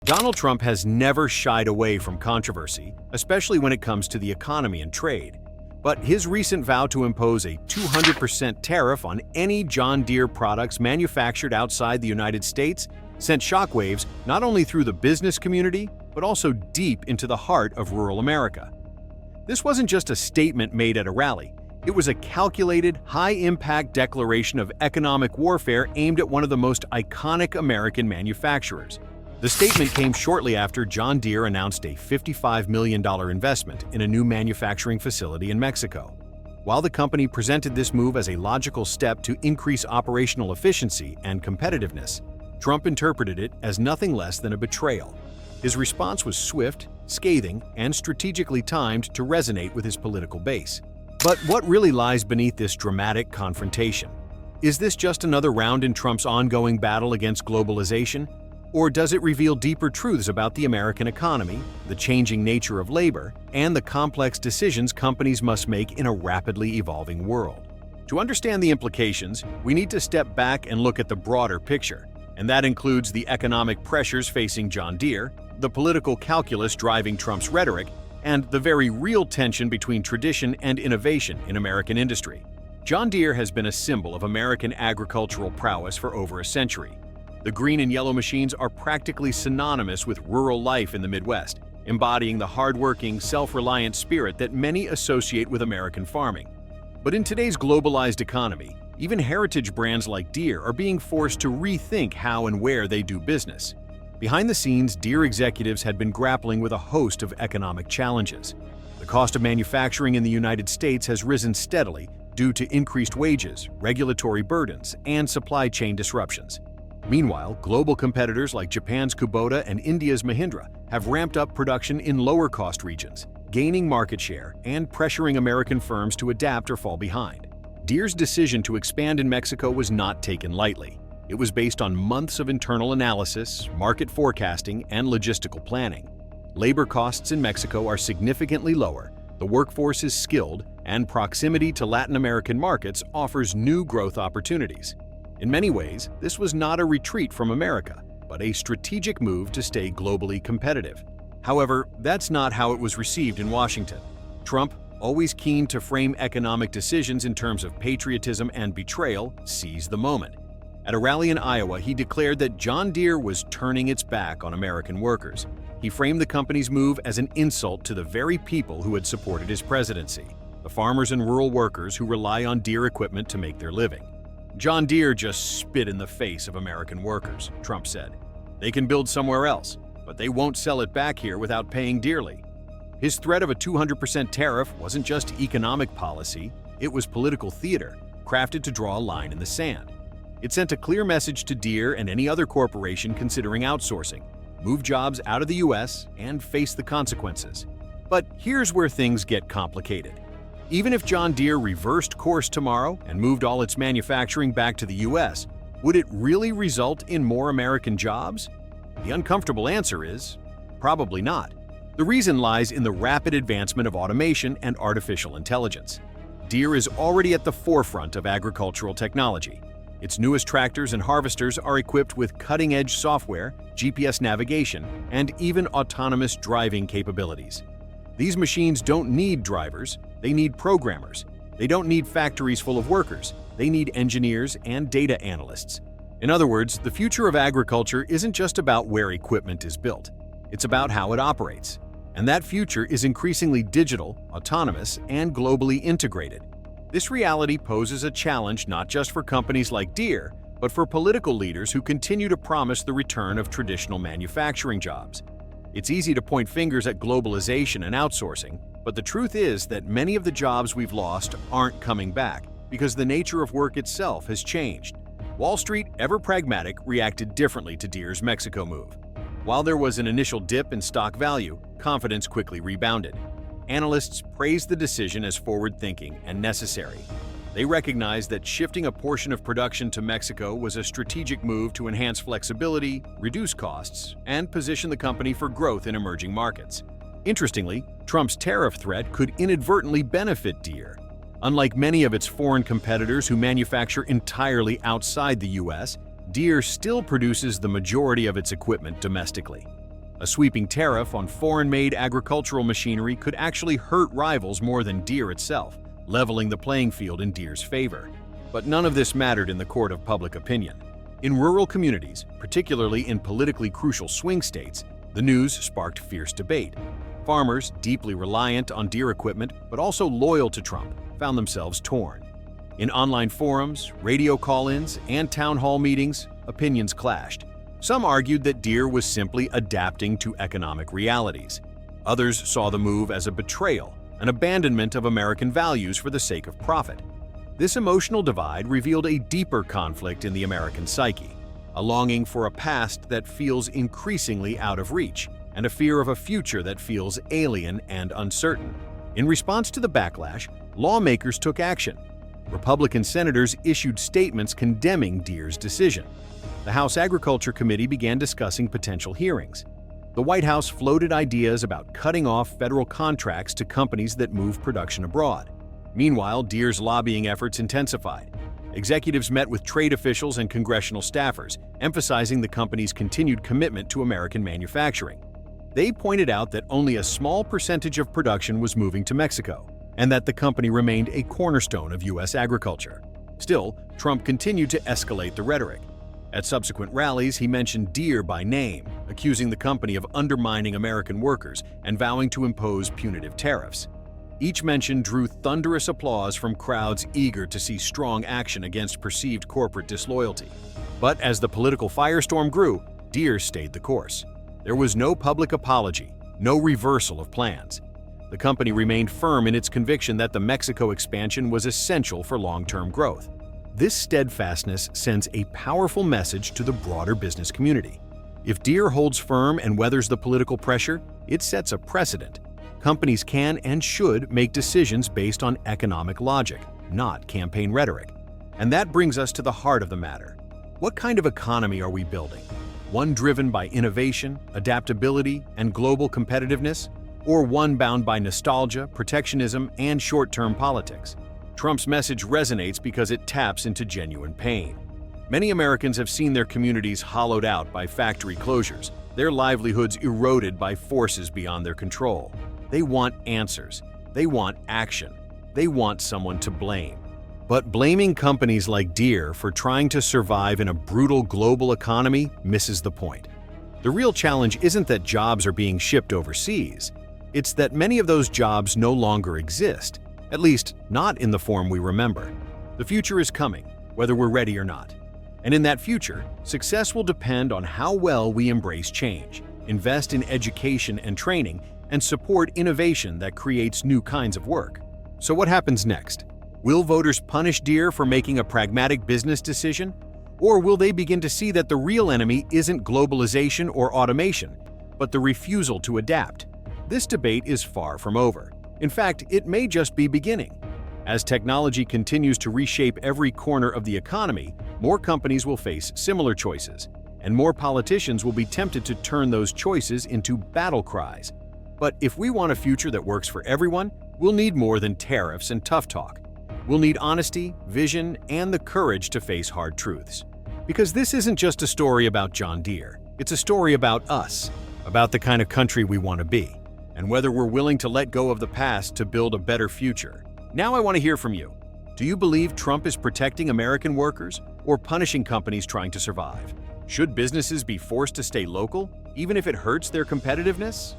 Donald Trump has never shied away from controversy, especially when it comes to the economy and trade. But his recent vow to impose a 200% tariff on any John Deere products manufactured outside the United States sent shockwaves not only through the business community, but also deep into the heart of rural America. This wasn't just a statement made at a rally. It was a calculated, high-impact declaration of economic warfare aimed at one of the most iconic American manufacturers. The statement came shortly after John Deere announced a $55 million investment in a new manufacturing facility in Mexico. While the company presented this move as a logical step to increase operational efficiency and competitiveness, Trump interpreted it as nothing less than a betrayal. His response was swift, scathing, and strategically timed to resonate with his political base. But what really lies beneath this dramatic confrontation? Is this just another round in Trump's ongoing battle against globalization? Or does it reveal deeper truths about the American economy, the changing nature of labor, and the complex decisions companies must make in a rapidly evolving world? To understand the implications, we need to step back and look at the broader picture, and that includes the economic pressures facing John Deere, the political calculus driving Trump's rhetoric, and the very real tension between tradition and innovation in American industry. John Deere has been a symbol of American agricultural prowess for over a century. The green and yellow machines are practically synonymous with rural life in the Midwest, embodying the hardworking, self-reliant spirit that many associate with American farming. But in today's globalized economy, even heritage brands like Deere are being forced to rethink how and where they do business. Behind the scenes, Deere executives had been grappling with a host of economic challenges. The cost of manufacturing in the United States has risen steadily due to increased wages, regulatory burdens, and supply chain disruptions. Meanwhile, global competitors like Japan's Kubota and India's Mahindra have ramped up production in lower-cost regions, gaining market share and pressuring American firms to adapt or fall behind. Deere's decision to expand in Mexico was not taken lightly. It was based on months of internal analysis, market forecasting, and logistical planning. Labor costs in Mexico are significantly lower, the workforce is skilled, and proximity to Latin American markets offers new growth opportunities. In many ways, this was not a retreat from America, but a strategic move to stay globally competitive. However, that's not how it was received in Washington. Trump, always keen to frame economic decisions in terms of patriotism and betrayal, seized the moment. At a rally in Iowa, he declared that John Deere was turning its back on American workers. He framed the company's move as an insult to the very people who had supported his presidency, the farmers and rural workers who rely on Deere equipment to make their living. John Deere just spit in the face of American workers, Trump said. They can build somewhere else, but they won't sell it back here without paying dearly. His threat of a 200% tariff wasn't just economic policy, it was political theater, crafted to draw a line in the sand. It sent a clear message to Deere and any other corporation considering outsourcing: move jobs out of the U.S. and face the consequences. But here's where things get complicated. Even if John Deere reversed course tomorrow and moved all its manufacturing back to the U.S., would it really result in more American jobs? The uncomfortable answer is probably not. The reason lies in the rapid advancement of automation and artificial intelligence. Deere is already at the forefront of agricultural technology. Its newest tractors and harvesters are equipped with cutting-edge software, GPS navigation, and even autonomous driving capabilities. These machines don't need drivers, they need programmers. They don't need factories full of workers, they need engineers and data analysts. In other words, the future of agriculture isn't just about where equipment is built. It's about how it operates. And that future is increasingly digital, autonomous, and globally integrated. This reality poses a challenge not just for companies like Deere, but for political leaders who continue to promise the return of traditional manufacturing jobs. It's easy to point fingers at globalization and outsourcing, but the truth is that many of the jobs we've lost aren't coming back because the nature of work itself has changed. Wall Street, ever pragmatic, reacted differently to Deere's Mexico move. While there was an initial dip in stock value, confidence quickly rebounded. Analysts praised the decision as forward-thinking and necessary. They recognized that shifting a portion of production to Mexico was a strategic move to enhance flexibility, reduce costs, and position the company for growth in emerging markets. Interestingly, Trump's tariff threat could inadvertently benefit Deere. Unlike many of its foreign competitors who manufacture entirely outside the U.S., Deere still produces the majority of its equipment domestically. A sweeping tariff on foreign-made agricultural machinery could actually hurt rivals more than Deere itself, leveling the playing field in Deere's favor. But none of this mattered in the court of public opinion. In rural communities, particularly in politically crucial swing states, the news sparked fierce debate. Farmers, deeply reliant on Deere equipment but also loyal to Trump, found themselves torn. In online forums, radio call-ins, and town hall meetings, opinions clashed. Some argued that Deere was simply adapting to economic realities. Others saw the move as a betrayal, an abandonment of American values for the sake of profit. This emotional divide revealed a deeper conflict in the American psyche, a longing for a past that feels increasingly out of reach, and a fear of a future that feels alien and uncertain. In response to the backlash, lawmakers took action. Republican senators issued statements condemning Deere's decision. The House Agriculture Committee began discussing potential hearings. The White House floated ideas about cutting off federal contracts to companies that move production abroad. Meanwhile, Deere's lobbying efforts intensified. Executives met with trade officials and congressional staffers, emphasizing the company's continued commitment to American manufacturing. They pointed out that only a small percentage of production was moving to Mexico, and that the company remained a cornerstone of U.S. agriculture. Still, Trump continued to escalate the rhetoric. At subsequent rallies, he mentioned Deere by name, accusing the company of undermining American workers and vowing to impose punitive tariffs. Each mention drew thunderous applause from crowds eager to see strong action against perceived corporate disloyalty. But as the political firestorm grew, Deere stayed the course. There was no public apology, no reversal of plans. The company remained firm in its conviction that the Mexico expansion was essential for long-term growth. This steadfastness sends a powerful message to the broader business community. If Deere holds firm and weathers the political pressure, it sets a precedent. Companies can and should make decisions based on economic logic, not campaign rhetoric. And that brings us to the heart of the matter. What kind of economy are we building? One driven by innovation, adaptability, and global competitiveness? Or one bound by nostalgia, protectionism, and short-term politics? Trump's message resonates because it taps into genuine pain. Many Americans have seen their communities hollowed out by factory closures, their livelihoods eroded by forces beyond their control. They want answers. They want action. They want someone to blame. But blaming companies like Deere for trying to survive in a brutal global economy misses the point. The real challenge isn't that jobs are being shipped overseas. It's that many of those jobs no longer exist, at least not in the form we remember. The future is coming, whether we're ready or not. And in that future, success will depend on how well we embrace change, invest in education and training, and support innovation that creates new kinds of work. So what happens next? Will voters punish Deere for making a pragmatic business decision? Or will they begin to see that the real enemy isn't globalization or automation, but the refusal to adapt? This debate is far from over. In fact, it may just be beginning. As technology continues to reshape every corner of the economy, more companies will face similar choices, and more politicians will be tempted to turn those choices into battle cries. But if we want a future that works for everyone, we'll need more than tariffs and tough talk. We'll need honesty, vision, and the courage to face hard truths. Because this isn't just a story about John Deere. It's a story about us, about the kind of country we want to be, and whether we're willing to let go of the past to build a better future. Now I want to hear from you. Do you believe Trump is protecting American workers or punishing companies trying to survive? Should businesses be forced to stay local, even if it hurts their competitiveness?